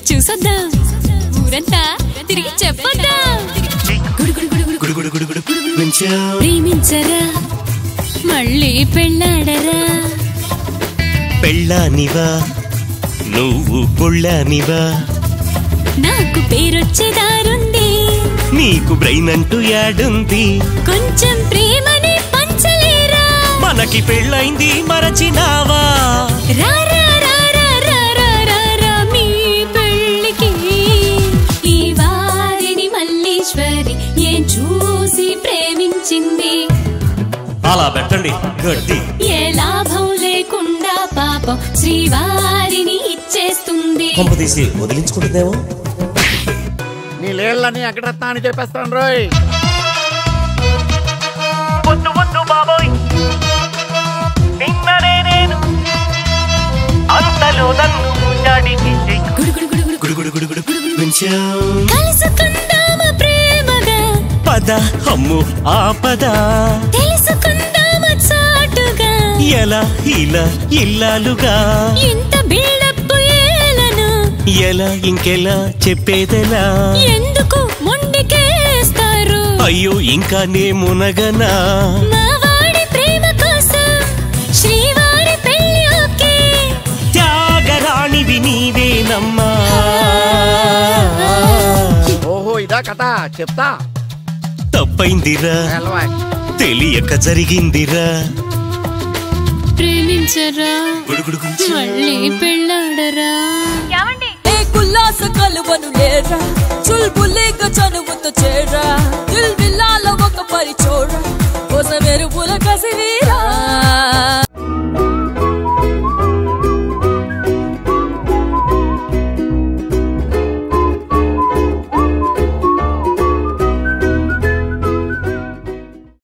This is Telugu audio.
చూసొద్దాం, ఊరంతా తిరిగి చెప్పొద్దాం. ప్రేమించరా మళ్ళీ పెళ్ళాడరా, పెళ్ళానివా నువ్వు పొళ్ళానివా, నాకు పేరొచ్చేదారుంది, నీకు బ్రెయిన్ అంటూ యాడుంది, కొంచెం ప్రేమని పంచలేరా, మనకి పెళ్ళైంది మరచినావా, రారా రారా రారా రారా మీ పెళ్ళికి. ఈ వారిని మల్లీశ్వరి ఏం చూసి ప్రేమించింది, అలా పెట్టండి గడ్డి. ఏ లాభం లేకుండా పాపం శ్రీవారిని ఇచ్చేస్తుంది. కొంప తీసి వదిలించుకుంటుందేమో. నీ లేళ్ళని అగ్రరత్న అని చెప్పేస్తాను రోయ్. వద్దు వద్దు బాబోయ్, నిన్ననే నేను అంతలో నన్ను కలుసుకుందామా ప్రేమగా, పద అమ్ము ఆపద, తెలుసుకుందామా చాటుగా, ఎలా ఇలా ఇల్లాలుగా, ఇంత బిల్డప్ ఏలను, ఎలా ఇంకెలా చెప్పేదెలా, ఎందుకు మొండికేస్తారు, అయ్యో ఇంకా నే మునగనా, మా వాడి ప్రేమ కోసం శ్రీవారి పెళ్లి ఓకే, త్యాగరాణివి నీవేనమ్మా. ఓహో ఇదా కథ, చెప్తా. తప్పైందిరా తెలియక జరిగిందిరా, ప్రేమించరా మళ్ళీ పెళ్ళాడరా. కుల్లాస కలువను లేరా చుల్బులే